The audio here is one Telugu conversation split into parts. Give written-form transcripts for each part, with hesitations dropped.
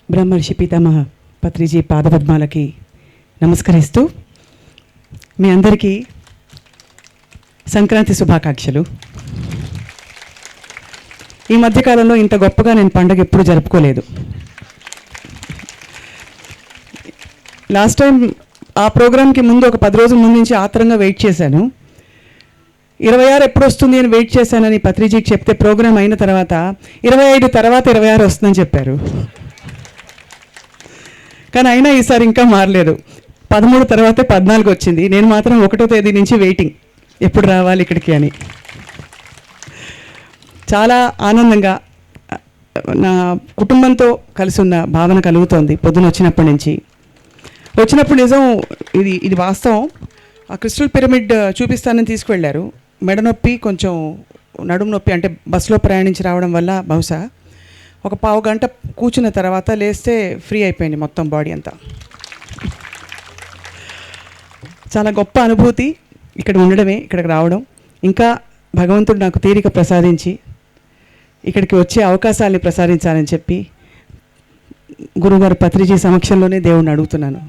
బ్రహ్మర్షి పితామహ పత్రిజీ పాదపద్మాలకి నమస్కరిస్తూ మీ అందరికీ సంక్రాంతి శుభాకాంక్షలు. ఈ మధ్యకాలంలో ఇంత గొప్పగా నేను పండుగ ఎప్పుడు జరుపుకోలేదు. లాస్ట్ టైం ఆ ప్రోగ్రామ్కి ముందు ఒక 10 రోజుల ముందు నుంచి ఆత్రంగా వెయిట్ చేశాను. 26 ఎప్పుడు వస్తుంది అని వెయిట్ చేశానని పత్రిజీకి చెప్తే ప్రోగ్రామ్ అయిన తర్వాత 25 తర్వాత 26 వస్తుందని చెప్పారు. కానీ అయినా ఈసారి ఇంకా మారలేదు. 13 తర్వాత 14 వచ్చింది. నేను మాత్రం 1వ తేదీ నుంచి వెయిటింగ్, ఎప్పుడు రావాలి ఇక్కడికి అని. చాలా ఆనందంగా నా కుటుంబంతో కలిసి ఉన్న భావన కలుగుతోంది పొద్దున వచ్చినప్పటి నుంచి. వచ్చినప్పుడు నిజం ఇది వాస్తవం. ఆ క్రిస్టల్ పిరమిడ్ చూపిస్తానని తీసుకువెళ్ళారు. మెడ నొప్పి, కొంచెం నడుము నొప్పి, అంటే బస్సులో ప్రయాణించి రావడం వల్ల బహుశా ఒక పావు గంట కూర్చున్న తర్వాత లేస్తే ఫ్రీ అయిపోయింది మొత్తం బాడీ అంతా. చాలా గొప్ప అనుభూతి ఇక్కడ ఉండడమే, ఇక్కడికి రావడం. ఇంకా భగవంతుడు నాకు తీరిక ప్రసాదించి ఇక్కడికి వచ్చే అవకాశాలని ప్రసాదించాలని చెప్పి గురుగారు పత్రిజీ సమక్షంలోనే దేవుణ్ణి అడుగుతున్నాను.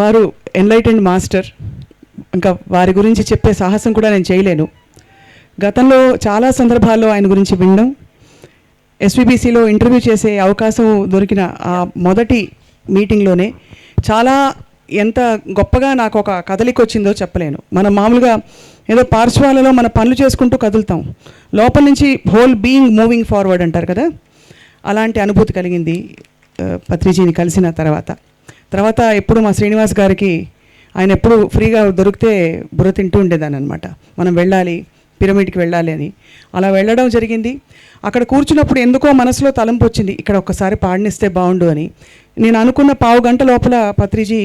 వారు ఎన్లైటెండ్ మాస్టర్. ఇంకా వారి గురించి చెప్పే సాహసం కూడా నేను చేయలేను. గతంలో చాలా సందర్భాల్లో ఆయన గురించి వినడం, ఎస్విబిసిలో ఇంటర్వ్యూ చేసే అవకాశం దొరికిన ఆ మొదటి మీటింగ్లోనే చాలా ఎంత గొప్పగా నాకు ఒక కదలిక వచ్చిందో చెప్పలేను. మనం మామూలుగా ఏదో పార్శ్వాలలో మన పనులు చేసుకుంటూ కదులుతాం, లోపల నుంచి హోల్ బీయింగ్ మూవింగ్ ఫార్వర్డ్ అంటారు కదా, అలాంటి అనుభూతి కలిగింది పత్రిజీని కలిసిన తర్వాత ఎప్పుడు మా శ్రీనివాస్ గారికి ఆయన ఎప్పుడు ఫ్రీగా దొరికితే బుర్ర తింటూ ఉండేదాన్ని అనమాట. మనం వెళ్ళాలి, పిరమిడ్కి వెళ్ళాలి అని. అలా వెళ్ళడం జరిగింది. అక్కడ కూర్చున్నప్పుడు ఎందుకో మనసులో తలంపు వచ్చింది, ఇక్కడ ఒక్కసారి పాడనిస్తే బాగుండు అని. నేను అనుకున్న పావు గంట లోపల పత్రిజీ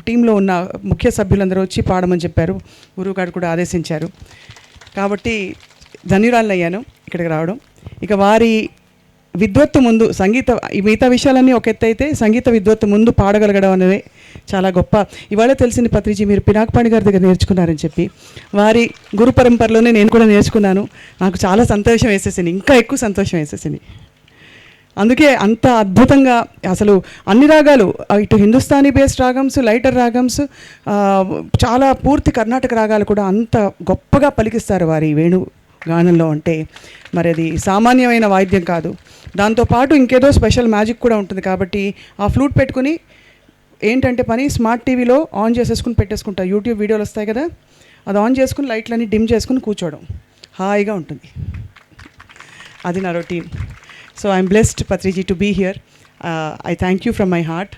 టీంలో ఉన్న ముఖ్య సభ్యులందరూ వచ్చి పాడమని చెప్పారు. గురువుగారు కూడా ఆదేశించారు. కాబట్టి ధన్యురాలయ్యాను ఇక్కడికి రావడం. ఇక వారి విద్వత్తు ముందు సంగీత, ఈ మిగతా విషయాలన్నీ ఒక ఎత్తు అయితే సంగీత విద్వత్తు ముందు పాడగలగడం అనేది చాలా గొప్ప. ఇవాళ తెలిసింది పత్రిజీ మీరు పినాకపాణి గారి దగ్గర నేర్చుకున్నారని చెప్పి. వారి గురు పరంపరలోనే నేను కూడా నేర్చుకున్నాను. నాకు చాలా సంతోషం వేసేసింది, ఇంకా ఎక్కువ సంతోషం వేసేసింది. అందుకే అంత అద్భుతంగా అసలు అన్ని రాగాలు, ఇటు హిందుస్థానీ బేస్డ్ రాగమ్స్, లైటర్ రాగమ్స్, చాలా పూర్తి కర్ణాటక రాగాలు కూడా అంత గొప్పగా పలికిస్తారు వారి వేణు గానంలో. అంటే మరి అది సామాన్యమైన వాయిద్యం కాదు. దాంతోపాటు ఇంకేదో స్పెషల్ మ్యాజిక్ కూడా ఉంటుంది. కాబట్టి ఆ ఫ్లూట్ పెట్టుకుని ఏంటంటే పని, స్మార్ట్ టీవీలో ఆన్ చేసేసుకుని పెట్టేసుకుంటా, యూట్యూబ్ వీడియోలు వస్తాయి కదా, అది ఆన్ చేసుకుని లైట్లన్నీ డిమ్ చేసుకుని కూర్చోవడం హాయిగా ఉంటుంది. అది నా routine. So I'm blessed Patriji to be here. I thank you from my heart.